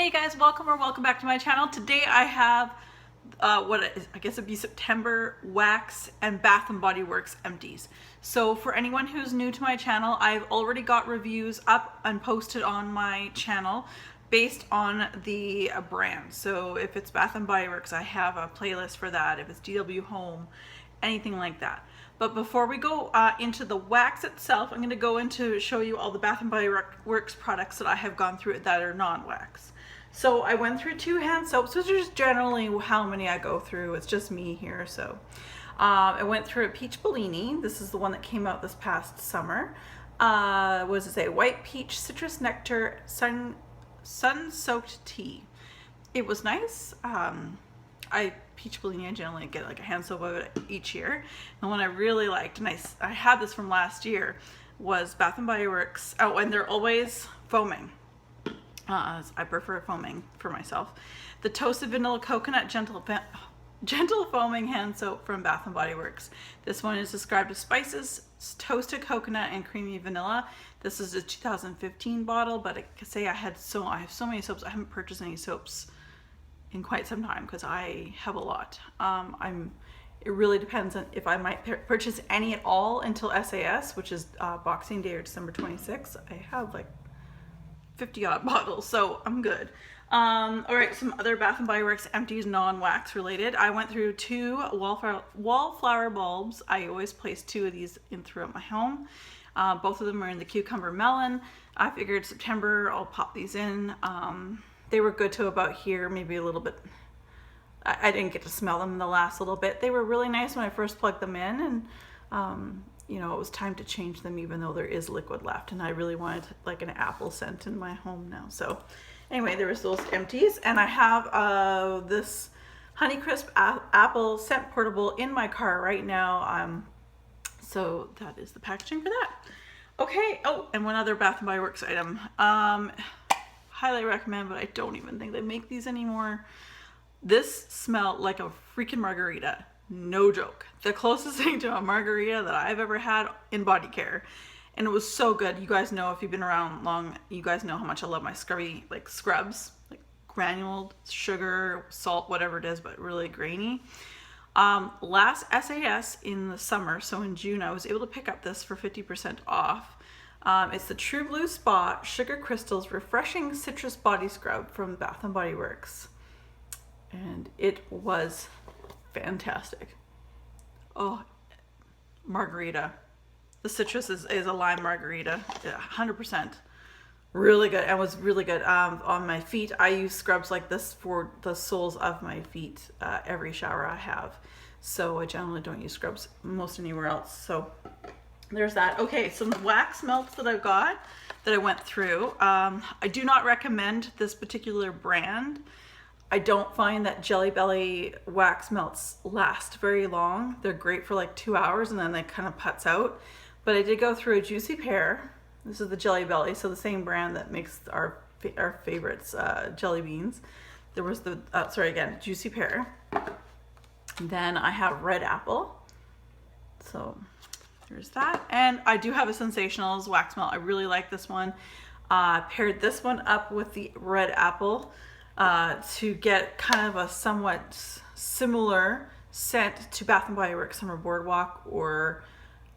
Hey guys, welcome back to my channel. Today I have what is, I guess it'd be September wax and Bath and Body Works empties. So for anyone who's new to my channel, I've already got reviews up and posted on my channel based on the brand. So if it's Bath and Body Works, I have a playlist for that. If it's DW Home, anything like that. But before we go into the wax itself, I'm going to go into show you all the Bath and Body Works products that I have gone through that are non-wax. So I went through 2 hand soaps, which is generally how many I go through. It's just me here. So I went through a Peach Bellini. This is the one that came out this past summer. What does it say? White Peach Citrus Nectar Sun-Soaked Tea. It was nice. Peach Bellini, I generally get like a hand soap of it each year. And one I really liked, and I had this from last year, was Bath and Body Works. Oh, and they're always foaming. I prefer foaming for myself. The Toasted Vanilla Coconut Gentle Foaming Hand Soap from Bath and Body Works. This one is described as spices, toasted coconut, and creamy vanilla. This is a 2015 bottle, but I can say I have so many soaps. I haven't purchased any soaps in quite some time because I have a lot. It really depends on if I might purchase any at all until SAS, which is Boxing Day or December 26th. I have like 50 odd bottles, so I'm good. All right, some other Bath and Body Works empties, non-wax related. I went through 2 wallflower bulbs. I always place 2 of these in throughout my home. Both of them are in the cucumber melon. I figured September I'll pop these in. They were good to about here, maybe a little bit. I didn't get to smell them in the last little bit. They were really nice when I first plugged them in, and you know, it was time to change them even though there is liquid left, and I really wanted like an apple scent in my home now. So anyway, there was those empties, and I have this Honeycrisp apple scent portable in my car right now. So that is the packaging for that. Okay, oh, and one other Bath and Body Works item. Highly recommend, but I don't even think they make these anymore. This smelled like a freaking margarita. No joke. The closest thing to a margarita that I've ever had in body care. And it was so good. You guys know, if you've been around long, you guys know how much I love my scrubby, like scrubs, like granuled sugar, salt, whatever it is, but really grainy. Last SAS in the summer, so in June, I was able to pick up this for 50% off. It's the True Blue Spa Sugar Crystals Refreshing Citrus Body Scrub from Bath and Body Works. And it was fantastic. Oh, margarita. The citrus is a lime margarita, 100%. Really good. It was really good. On my feet, I use scrubs like this for the soles of my feet every shower I have. So I generally don't use scrubs most anywhere else. So there's that. Okay, some wax melts that I've got that I went through. I do not recommend this particular brand. I don't find that Jelly Belly wax melts last very long. They're great for like 2 hours and then they kind of putz out. But I did go through a Juicy Pear. This is the Jelly Belly, so the same brand that makes our favorites, jelly beans. There was the, Juicy Pear. Then I have Red Apple. So there's that. And I do have a Sensationals wax melt. I really like this one. Paired this one up with the Red Apple to get kind of a somewhat similar scent to Bath and Body Works Summer Boardwalk or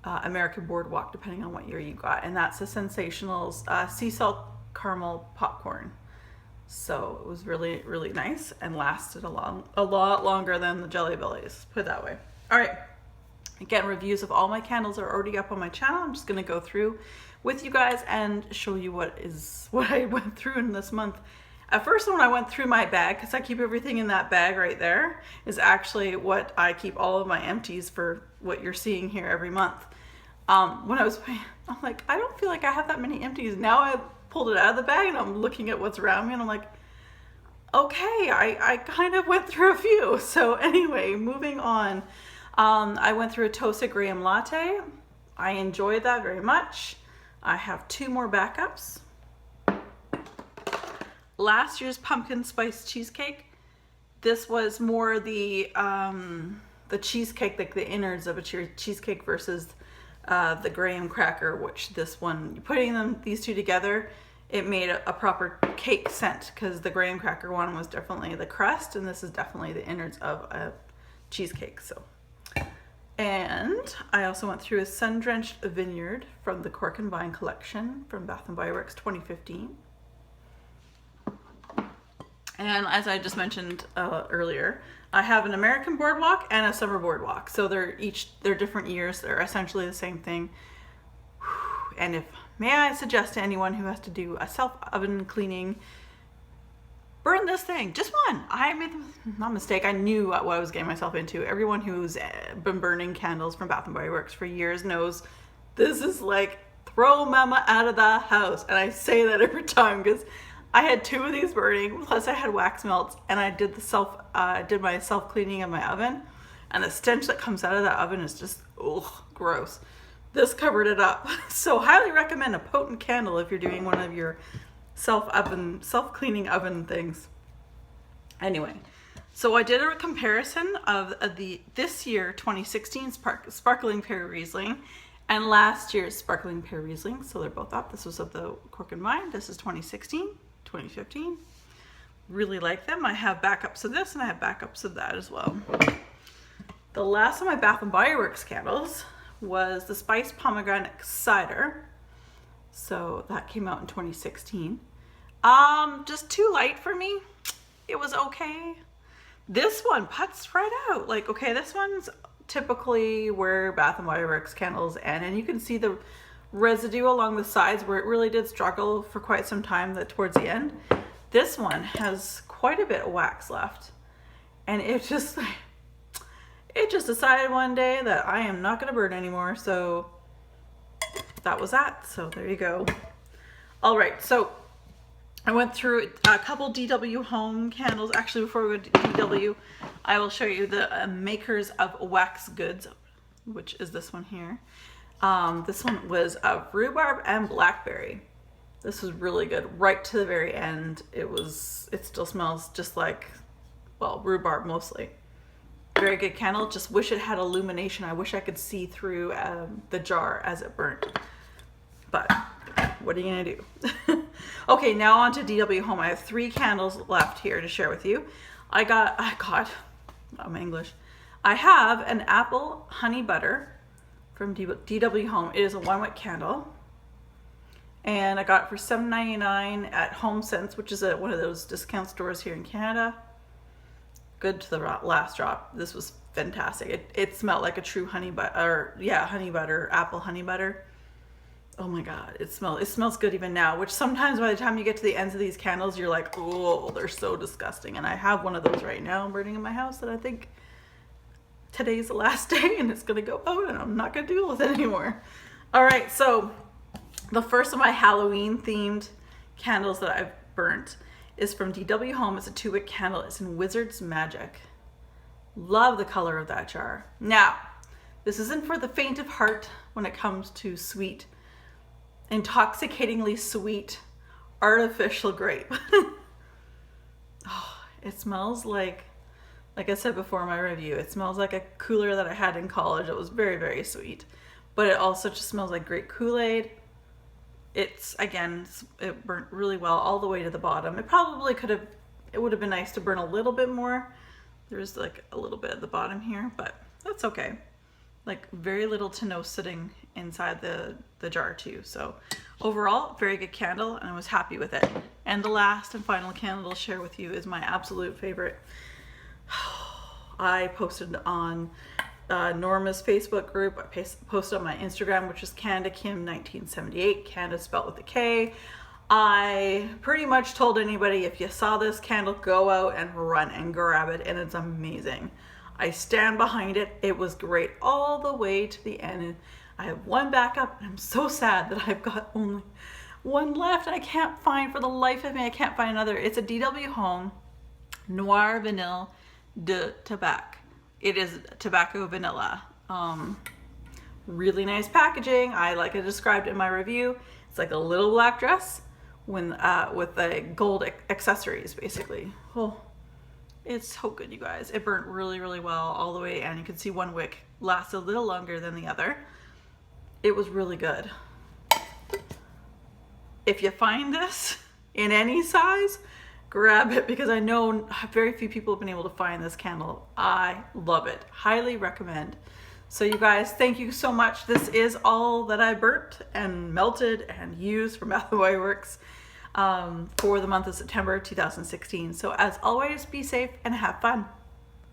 American Boardwalk, depending on what year you got. And that's the Sensationals Sea Salt Caramel Popcorn. So it was really, really nice and lasted a lot longer than the Jelly Bellies, put it that way. All right. Again, reviews of all my candles are already up on my channel. I'm just going to go through with you guys and show you what I went through in this month. At first, when I went through my bag, because I keep everything in that bag right there, is actually what I keep all of my empties for what you're seeing here every month. When I was, I'm like, I don't feel like I have that many empties. Now I pulled it out of the bag and I'm looking at what's around me and I'm like, okay, I kind of went through a few. So anyway, moving on. I went through a Toasted Graham Latte. I enjoyed that very much. I have 2 more backups. Last year's pumpkin spice cheesecake. This was more the cheesecake, like the innards of a cheesecake versus the graham cracker, which this one, putting these 2 together, it made a proper cake scent, because the graham cracker one was definitely the crust and this is definitely the innards of a cheesecake. So, and I also went through a sun-drenched vineyard from the Cork and Vine collection from Bath and Body Works 2015. And as I just mentioned earlier, I have an American boardwalk and a summer boardwalk. So they're different years. They're essentially the same thing. And may I suggest to anyone who has to do a self-oven cleaning, burn this thing, just one. I made not a mistake. I knew what I was getting myself into. Everyone who's been burning candles from Bath and Body Works for years knows this is like throw mama out of the house. And I say that every time because I had 2 of these burning, plus I had wax melts, and I did did my self-cleaning of my oven, and the stench that comes out of that oven is just, ugh, gross. This covered it up. So highly recommend a potent candle if you're doing one of your self-cleaning oven things. Anyway, so I did a comparison of this year 2016 Sparkling Pear Riesling and last year's Sparkling Pear Riesling. So they're both up. This was of the Cork and Vine. This is 2016. 2015. Really like them. I have backups of this and I have backups of that as well. The last of my Bath and Body Works candles was the Spiced Pomegranate Cider. So that came out in 2016. Just too light for me. It was okay. This one puts right out. Like, okay, this one's typically where Bath and Body Works candles end, and you can see the residue along the sides where it really did struggle for quite some time towards the end. This one has quite a bit of wax left, and it just decided one day that I am not going to burn anymore, so that was that. So there you go. All right, so I went through a couple DW Home candles. Actually, before we go to DW, I will show you the makers of wax goods, which is this one here. This one was rhubarb and blackberry. This was really good. Right to the very end, it still smells just like, well, rhubarb mostly. Very good candle. Just wish it had illumination. I wish I could see through the jar as it burnt. But what are you gonna do? Okay, now on to DW Home. I have 3 candles left here to share with you. I'm English. I have an apple honey butter from DW Home. It is a 1-wick candle, and I got it for $7.99 at HomeSense, which is one of those discount stores here in Canada. Good to the last drop. This was fantastic. It smelled like a true honey butter, apple honey butter. Oh my god, it smells good even now, which sometimes by the time you get to the ends of these candles, you're like, oh, they're so disgusting. And I have one of those right now burning in my house that I think today's the last day and it's gonna go out and I'm not gonna deal with it anymore. All right, so the first of my Halloween themed candles that I've burnt is from DW Home. It's a 2-wick candle. It's in Wizard's Magic. Love the color of that jar. Now, this isn't for the faint of heart when it comes to sweet, intoxicatingly sweet, artificial grape. Oh, it smells like I said before in my review, it smells like a cooler that I had in college. It was very, very sweet. But it also just smells like grape Kool-Aid. It burnt really well all the way to the bottom. It would have been nice to burn a little bit more. There's like a little bit at the bottom here, but that's okay. Like very little to no sitting inside the jar too. So overall, very good candle, and I was happy with it. And the last and final candle I'll share with you is my absolute favorite. I posted on Norma's Facebook group. I posted on my Instagram, which is Canada Kim 1978. Canada spelled with a K. I pretty much told anybody, if you saw this candle, go out and run and grab it, and it's amazing. I stand behind it. It was great all the way to the end. I have one backup, and I'm so sad that I've got only one left. I can't find, for the life of me, I can't find another. It's a DW Home Noir Vanille de Tabac. It is tobacco vanilla. Really nice packaging. Like I described in my review, it's like a little black dress with the gold accessories, basically. Oh, it's so good, you guys. It burnt really, really well all the way, and you can see one wick lasts a little longer than the other. It was really good. if you find this in any size, grab it, because I know very few people have been able to find this candle. I love it. Highly recommend. So you guys, thank you so much. This is all that I burnt and melted and used from Bath & Body Works for the month of September 2016. So as always, be safe and have fun.